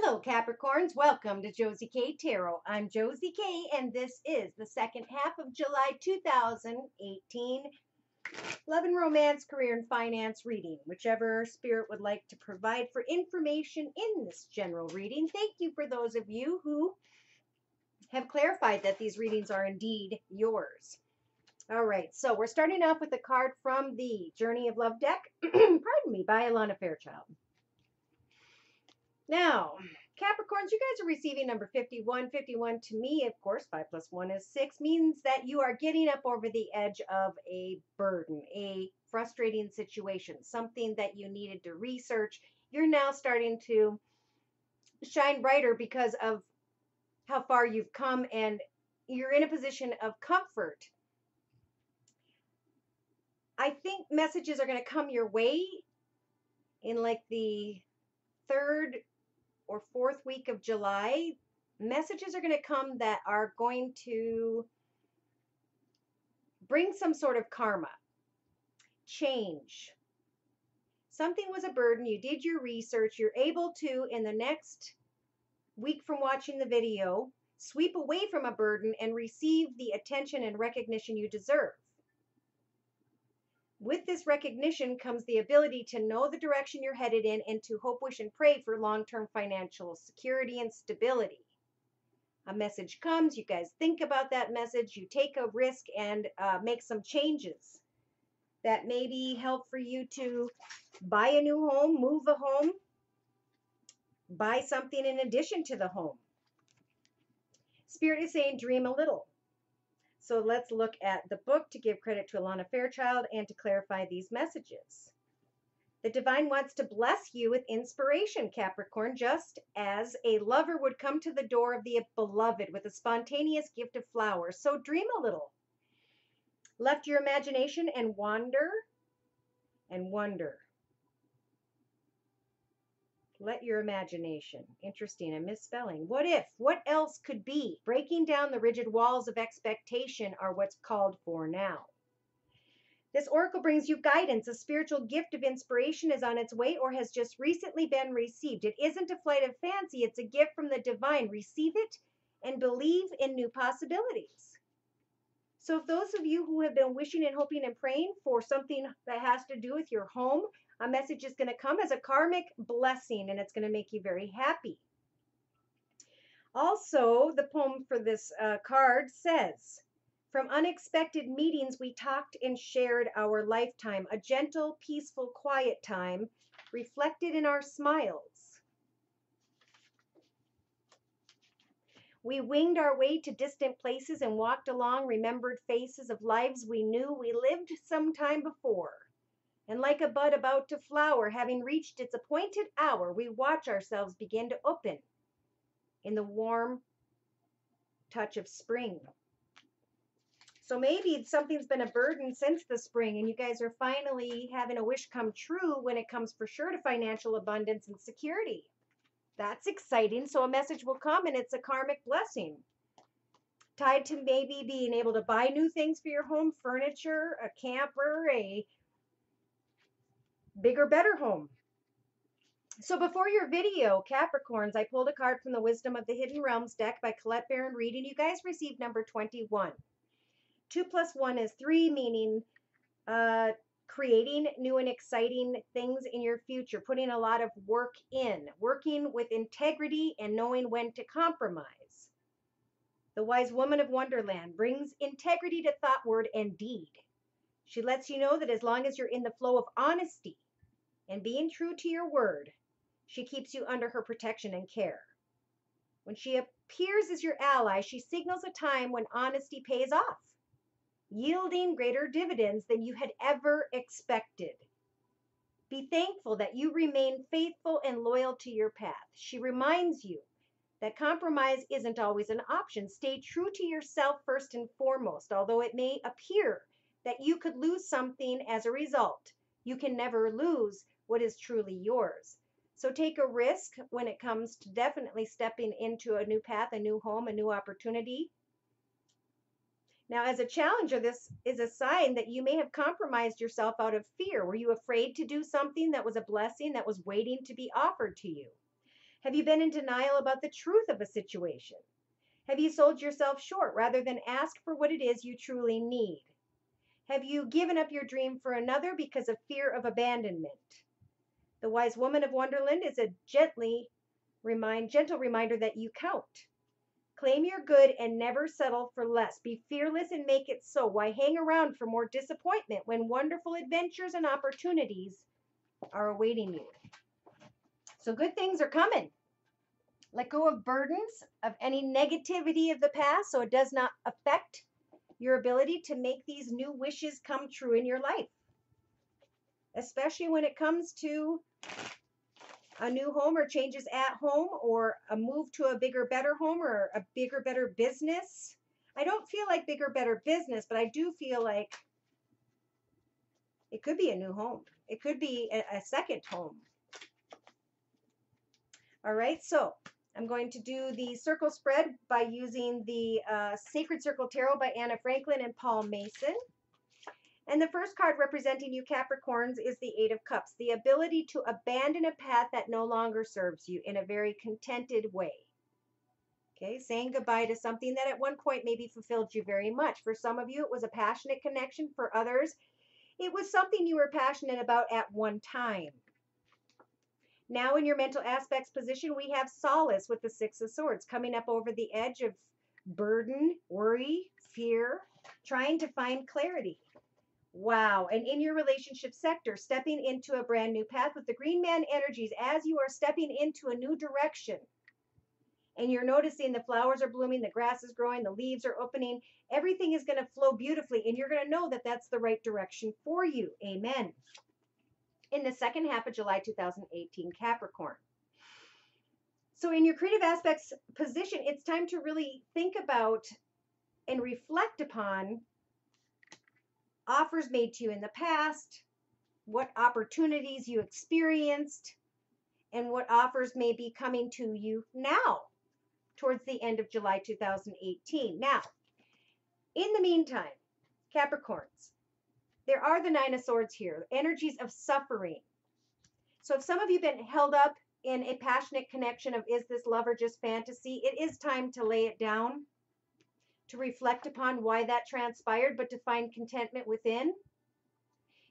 Hello, Capricorns. Welcome to Josie K Tarot. I'm Josie K, and this is the second half of July 2018 love and romance, career and finance reading. Whichever spirit would like to provide for information in this general reading. Thank you for those of you who have clarified that these readings are indeed yours. All right, so we're starting off with a card from the Journey of Love deck, pardon me, by Alana Fairchild. Now, Capricorns, you guys are receiving number 51. 51 to me, of course, 5 plus 1 is 6, means that you are getting up over the edge of a burden, a frustrating situation, something that you needed to research. You're now starting to shine brighter because of how far you've come, and you're in a position of comfort. I think messages are going to come your way in like the third or fourth week of July. Messages are going to come that are going to bring some sort of karma, change. Something was a burden. You did your research. You're able to, in the next week from watching the video, sweep away from a burden and receive the attention and recognition you deserve. With this recognition comes the ability to know the direction you're headed in and to hope, wish, and pray for long-term financial security and stability. A message comes, you guys think about that message, you take a risk and make some changes that maybe help for you to buy a new home, move a home, buy something in addition to the home. Spirit is saying dream a little. So let's look at the book to give credit to Alana Fairchild and to clarify these messages. The divine wants to bless you with inspiration, Capricorn, just as a lover would come to the door of the beloved with a spontaneous gift of flowers. So dream a little. Left your imagination and wander and wonder. Let your imagination. Interesting, a misspelling. What if? What else could be? Breaking down the rigid walls of expectation are what's called for now. This oracle brings you guidance. A spiritual gift of inspiration is on its way or has just recently been received. It isn't a flight of fancy. It's a gift from the divine. Receive it and believe in new possibilities. So if those of you who have been wishing and hoping and praying for something that has to do with your home, a message is going to come as a karmic blessing, and it's going to make you very happy. Also, the poem for this card says, from unexpected meetings, we talked and shared our lifetime, a gentle, peaceful, quiet time reflected in our smiles. We winged our way to distant places and walked along remembered faces of lives we knew we lived some time before. And like a bud about to flower, having reached its appointed hour, we watch ourselves begin to open in the warm touch of spring. So maybe something's been a burden since the spring, and you guys are finally having a wish come true when it comes for sure to financial abundance and security. That's exciting. So a message will come, and it's a karmic blessing. Tied to maybe being able to buy new things for your home, furniture, a camper, a bigger, better home. So before your video, Capricorns, I pulled a card from the Wisdom of the Hidden Realms deck by Colette Baron Reed, and you guys received number 21. 2 plus 1 is 3, meaning creating new and exciting things in your future, putting a lot of work in, working with integrity and knowing when to compromise. The Wise Woman of Wonderland brings integrity to thought, word, and deed. She lets you know that as long as you're in the flow of honesty and being true to your word, she keeps you under her protection and care. When she appears as your ally, she signals a time when honesty pays off, yielding greater dividends than you had ever expected. Be thankful that you remain faithful and loyal to your path. She reminds you that compromise isn't always an option. Stay true to yourself first and foremost. Although it may appear that you could lose something as a result, you can never lose what is truly yours. So take a risk when it comes to definitely stepping into a new path, a new home, a new opportunity. Now, as a challenger, this is a sign that you may have compromised yourself out of fear. Were you afraid to do something that was a blessing that was waiting to be offered to you? Have you been in denial about the truth of a situation? Have you sold yourself short rather than ask for what it is you truly need? Have you given up your dream for another because of fear of abandonment? The wise woman of Wonderland is a gentle reminder that you count. Claim your good and never settle for less. Be fearless and make it so. Why hang around for more disappointment when wonderful adventures and opportunities are awaiting you? So good things are coming. Let go of burdens of any negativity of the past so it does not affect your ability to make these new wishes come true in your life, especially when it comes to a new home or changes at home or a move to a bigger, better home or a bigger, better business. I don't feel like bigger, better business, but I do feel like it could be a new home. It could be a second home. All right, so I'm going to do the circle spread by using the Sacred Circle Tarot by Anna Franklin and Paul Mason. And the first card representing you Capricorns is the Eight of Cups, the ability to abandon a path that no longer serves you in a very contented way. Okay, saying goodbye to something that at one point maybe fulfilled you very much. For some of you, it was a passionate connection. For others, it was something you were passionate about at one time. Now in your mental aspects position, we have solace with the Six of Swords, coming up over the edge of burden, worry, fear, trying to find clarity. Wow. And in your relationship sector, stepping into a brand new path with the Green Man energies as you are stepping into a new direction. And you're noticing the flowers are blooming, the grass is growing, the leaves are opening. Everything is going to flow beautifully, and you're going to know that that's the right direction for you. Amen. In the second half of July 2018, Capricorn. So in your creative aspects position, it's time to really think about and reflect upon offers made to you in the past, what opportunities you experienced, and what offers may be coming to you now towards the end of July 2018. Now, in the meantime, Capricorns, there are the Nine of Swords here, energies of suffering. So if some of you have been held up in a passionate connection of is this love or just fantasy, it is time to lay it down, to reflect upon why that transpired, but to find contentment within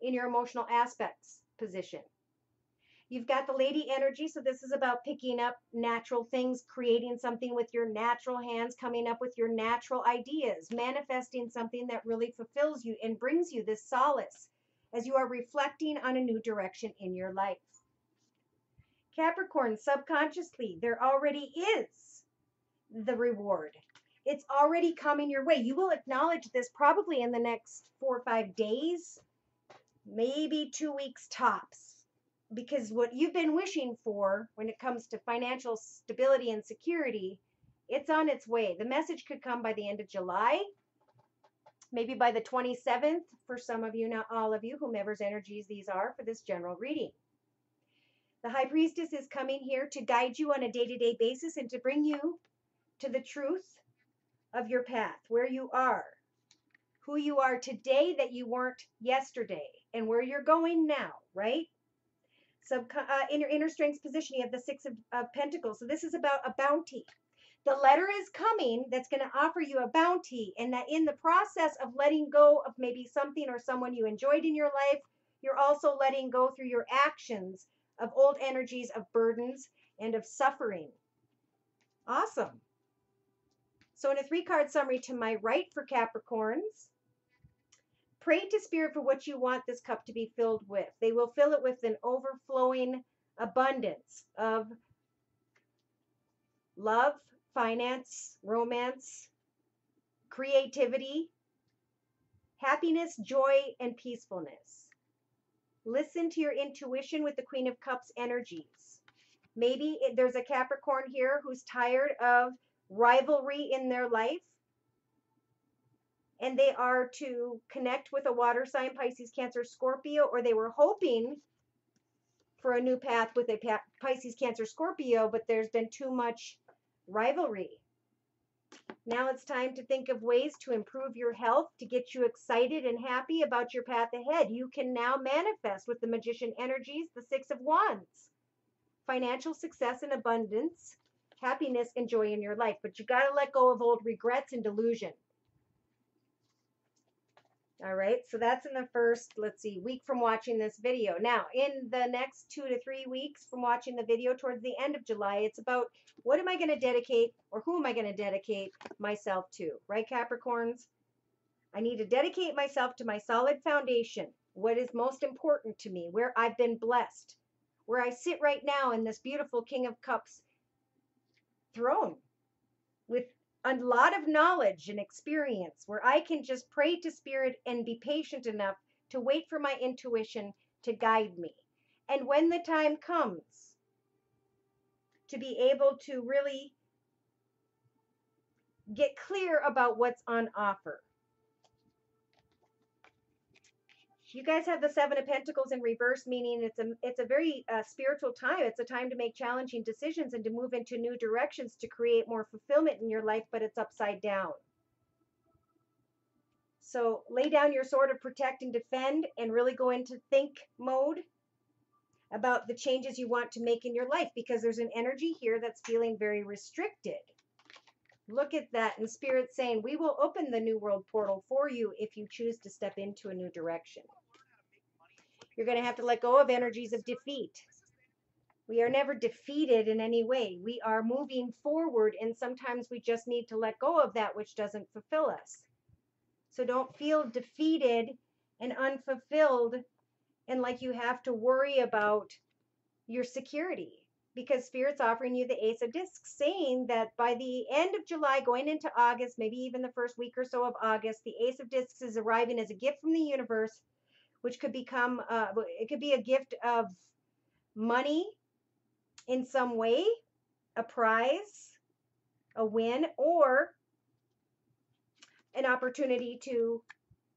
in your emotional aspects position. You've got the lady energy, so this is about picking up natural things, creating something with your natural hands, coming up with your natural ideas, manifesting something that really fulfills you and brings you this solace as you are reflecting on a new direction in your life. Capricorn, subconsciously, there already is the reward. It's already coming your way. You will acknowledge this probably in the next 4 or 5 days, maybe 2 weeks tops. Because what you've been wishing for when it comes to financial stability and security, it's on its way. The message could come by the end of July, maybe by the 27th for some of you, not all of you, whomever's energies these are for this general reading. The High Priestess is coming here to guide you on a day-to-day basis and to bring you to the truth of your path, where you are, who you are today that you weren't yesterday, and where you're going now, right? So in your inner strengths position, you have the Six of Pentacles. So this is about a bounty. The letter is coming that's going to offer you a bounty, and that in the process of letting go of maybe something or someone you enjoyed in your life, you're also letting go through your actions of old energies of burdens and of suffering. Awesome. So in a 3-card summary to my right for Capricorns, pray to Spirit for what you want this cup to be filled with. They will fill it with an overflowing abundance of love, finance, romance, creativity, happiness, joy, and peacefulness. Listen to your intuition with the Queen of Cups energies. Maybe there's a Capricorn here who's tired of rivalry in their life, and they are to connect with a water sign, Pisces, Cancer, Scorpio, or they were hoping for a new path with a Pisces, Cancer, Scorpio, but there's been too much rivalry. Now it's time to think of ways to improve your health, to get you excited and happy about your path ahead. You can now manifest with the Magician energies, the Six of Wands. financial success and abundance, happiness and joy in your life. But you got to let go of old regrets and delusion. All right, so that's in the first, let's see, week from watching this video. Now, in the next 2 to 3 weeks from watching the video towards the end of July, it's about what am I going to dedicate, or who am I going to dedicate myself to, right, Capricorns? I need to dedicate myself to my solid foundation, what is most important to me, where I've been blessed, where I sit right now in this beautiful King of Cups throne with a lot of knowledge and experience, where I can just pray to Spirit and be patient enough to wait for my intuition to guide me. And when the time comes to be able to really get clear about what's on offer. You guys have the Seven of Pentacles in reverse, meaning it's a very spiritual time. It's a time to make challenging decisions and to move into new directions to create more fulfillment in your life, but it's upside down. So lay down your sword of protect and defend and really go into think mode about the changes you want to make in your life, because there's an energy here that's feeling very restricted. Look at that. And Spirit's saying, we will open the new world portal for you if you choose to step into a new direction. You're going to have to let go of energies of defeat. We are never defeated in any way. We are moving forward, and sometimes we just need to let go of that which doesn't fulfill us. So don't feel defeated and unfulfilled and like you have to worry about your security, because Spirit's offering you the Ace of Discs, saying that by the end of July, going into August, maybe even the first week or so of August, the Ace of Discs is arriving as a gift from the universe, which could become, it could be a gift of money in some way, a prize, a win, or an opportunity to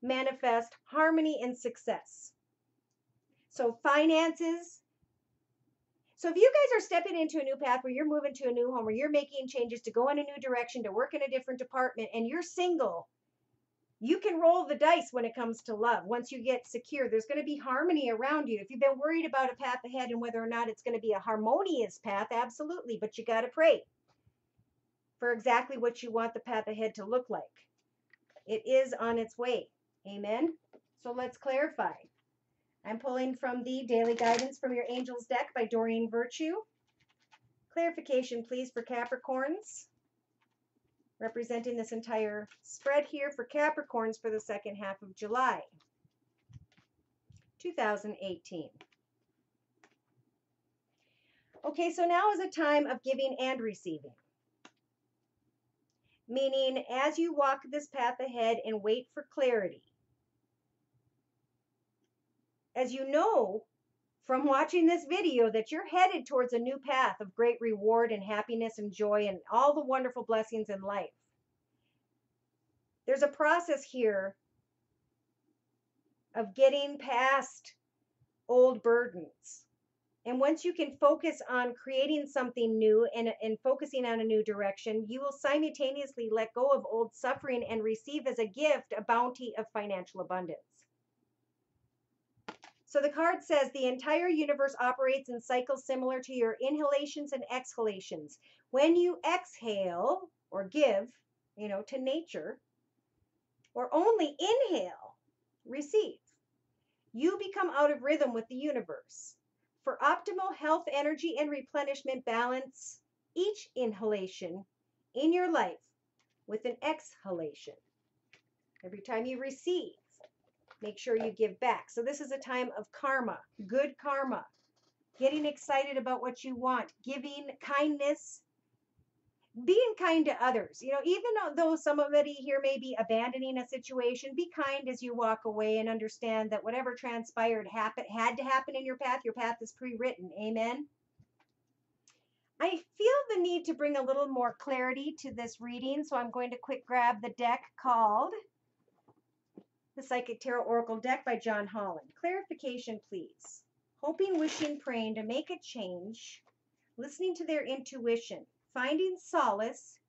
manifest harmony and success. So finances. So if you guys are stepping into a new path where you're moving to a new home, where you're making changes to go in a new direction, to work in a different department, and you're single, you can roll the dice when it comes to love. Once you get secure, there's going to be harmony around you. If you've been worried about a path ahead and whether or not it's going to be a harmonious path, absolutely. But you got to pray for exactly what you want the path ahead to look like. It is on its way. Amen. So let's clarify. I'm pulling from the Daily Guidance from Your Angels deck by Doreen Virtue. Clarification, please, for Capricorns. Representing this entire spread here for Capricorns for the second half of July 2018. Okay, so now is a time of giving and receiving. Meaning, as you walk this path ahead and wait for clarity, as you know from watching this video that you're headed towards a new path of great reward and happiness and joy and all the wonderful blessings in life. There's a process here of getting past old burdens. And once you can focus on creating something new and focusing on a new direction, you will simultaneously let go of old suffering and receive as a gift a bounty of financial abundance. So the card says the entire universe operates in cycles similar to your inhalations and exhalations. When you exhale or give, to nature, or only inhale, receive, you become out of rhythm with the universe. For optimal health, energy, and replenishment, balance each inhalation in your life with an exhalation. Every time you receive, make sure you give back. So this is a time of karma, good karma, getting excited about what you want, giving, kindness, being kind to others. Even though somebody here may be abandoning a situation, be kind as you walk away and understand that whatever transpired had to happen in your path is pre-written. Amen. I feel the need to bring a little more clarity to this reading, so I'm going to quick grab the deck called the Psychic Tarot Oracle deck by John Holland. Clarification, please. Hoping, wishing, praying to make a change, listening to their intuition, finding solace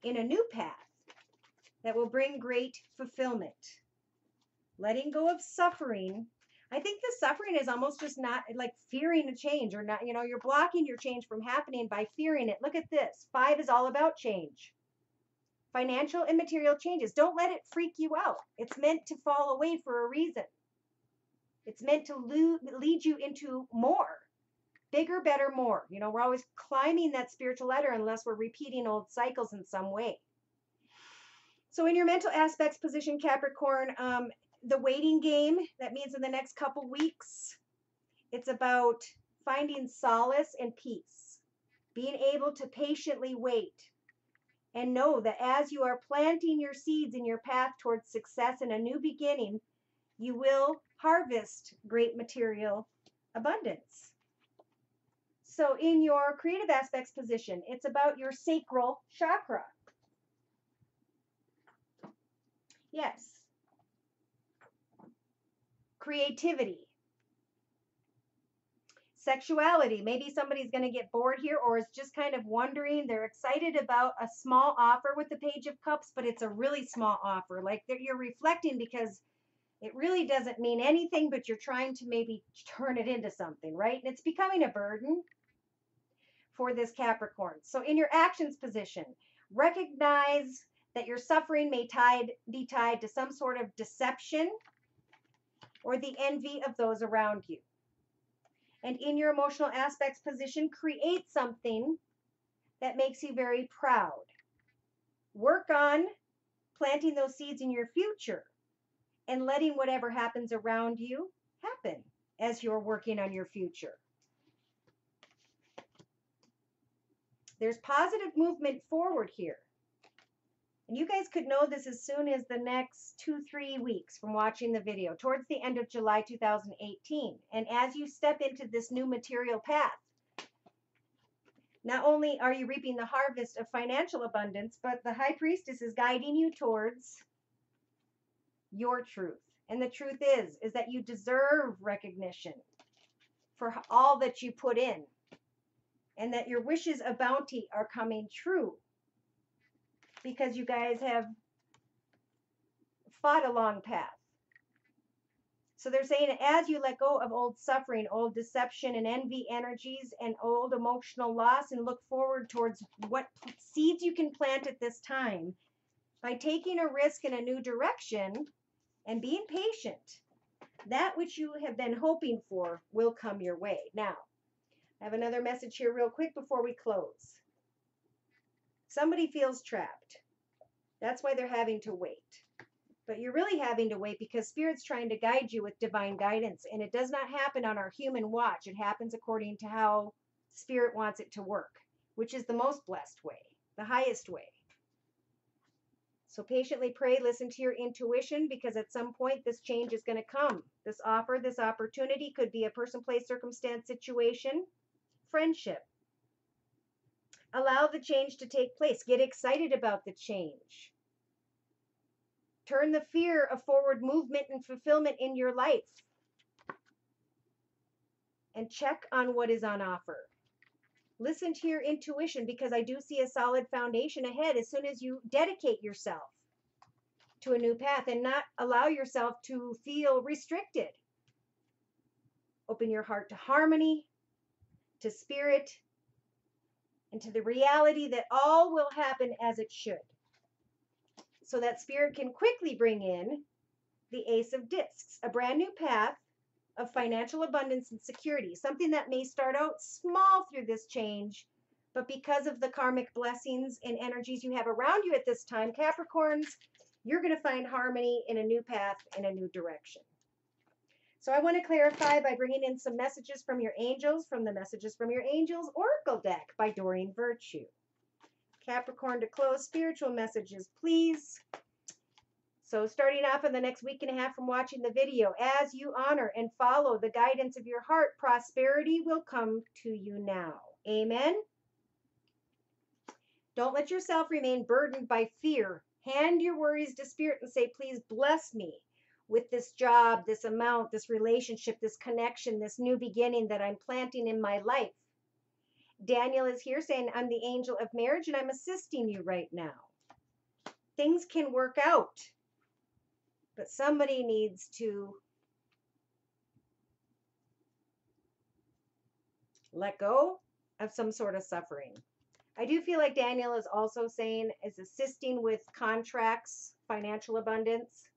in a new path that will bring great fulfillment, letting go of suffering, I think the suffering is almost just not like fearing a change or not, you're blocking your change from happening by fearing it. Look at this. 5 is all about change. Financial and material changes. Don't let it freak you out. It's meant to fall away for a reason. It's meant to lead you into more. Bigger, better, more. We're always climbing that spiritual ladder unless we're repeating old cycles in some way. So in your mental aspects position, Capricorn, the waiting game, that means in the next couple weeks, it's about finding solace and peace, being able to patiently wait, and know that as you are planting your seeds in your path towards success and a new beginning, you will harvest great material abundance. So in your creative aspects position, it's about your sacral chakra. Yes. Creativity. Sexuality. Maybe somebody's going to get bored here or is just kind of wondering. They're excited about a small offer with the Page of Cups, but it's a really small offer. Like you're reflecting because it really doesn't mean anything, but you're trying to maybe turn it into something, right? And it's becoming a burden for this Capricorn. So in your actions position, recognize that your suffering may be tied to some sort of deception or the envy of those around you. And in your emotional aspects position, create something that makes you very proud. Work on planting those seeds in your future and letting whatever happens around you happen as you're working on your future. There's positive movement forward here. And you guys could know this as soon as the next 2-3 weeks from watching the video, towards the end of July 2018. And as you step into this new material path, not only are you reaping the harvest of financial abundance, but the High Priestess is guiding you towards your truth. And the truth is that you deserve recognition for all that you put in, and that your wishes of bounty are coming true because you guys have fought a long path. So they're saying as you let go of old suffering, old deception and envy energies and old emotional loss, and look forward towards what seeds you can plant at this time by taking a risk in a new direction and being patient, that which you have been hoping for will come your way. Now, I have another message here real quick before we close. Somebody feels trapped. That's why they're having to wait. But you're really having to wait because Spirit's trying to guide you with divine guidance. And it does not happen on our human watch. It happens according to how Spirit wants it to work, which is the most blessed way, the highest way. So patiently pray, listen to your intuition, because at some point this change is going to come. This offer, this opportunity could be a person, place, circumstance, situation, friendship. Allow the change to take place. Get excited about the change. Turn the fear of forward movement and fulfillment in your life. And check on what is on offer. Listen to your intuition, because I do see a solid foundation ahead as soon as you dedicate yourself to a new path and not allow yourself to feel restricted. Open your heart to harmony, to Spirit, and to the reality that all will happen as it should, so that Spirit can quickly bring in the Ace of Discs, a brand new path of financial abundance and security, something that may start out small through this change, but because of the karmic blessings and energies you have around you at this time, Capricorns, you're going to find harmony in a new path, in a new direction. So I want to clarify by bringing in some messages from your angels, from the Messages from Your Angels Oracle deck by Doreen Virtue. Capricorn, to close, spiritual messages, please. So starting off in the next week and a half from watching the video, as you honor and follow the guidance of your heart, prosperity will come to you now. Amen. Don't let yourself remain burdened by fear. Hand your worries to Spirit and say, please bless me with this job, this amount, this relationship, this connection, this new beginning that I'm planting in my life. Daniel is here saying, I'm the angel of marriage and I'm assisting you right now. Things can work out, but somebody needs to let go of some sort of suffering. I do feel like Daniel is also saying is assisting with contracts, financial abundance.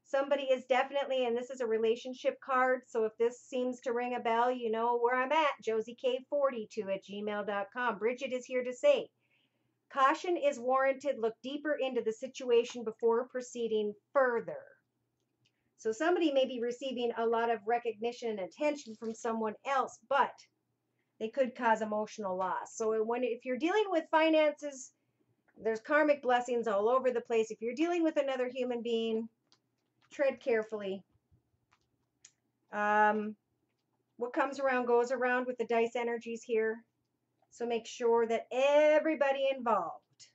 Somebody is definitely, and this is a relationship card, so if this seems to ring a bell, you know where I'm at, Josie K 42 at gmail.com. Bridget is here to say, caution is warranted. Look deeper into the situation before proceeding further. So somebody may be receiving a lot of recognition and attention from someone else, but they could cause emotional loss. So if you're dealing with finances, there's karmic blessings all over the place. If you're dealing with another human being, tread carefully. What comes around goes around with the dice energies here. So make sure that everybody involved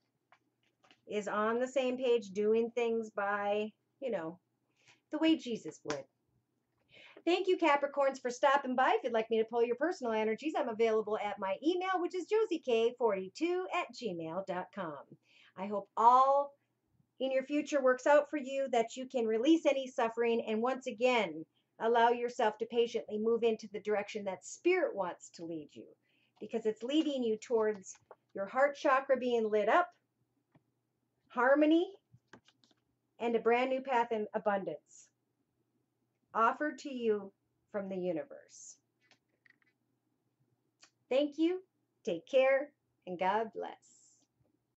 is on the same page, doing things by, the way Jesus would. Thank you, Capricorns, for stopping by. If you'd like me to pull your personal energies, I'm available at my email, which is josiek42 at gmail.com. I hope all in your future works out for you, that you can release any suffering, and once again, allow yourself to patiently move into the direction that Spirit wants to lead you, because it's leading you towards your heart chakra being lit up, harmony, and a brand new path in abundance offered to you from the universe. Thank you, take care, and God bless.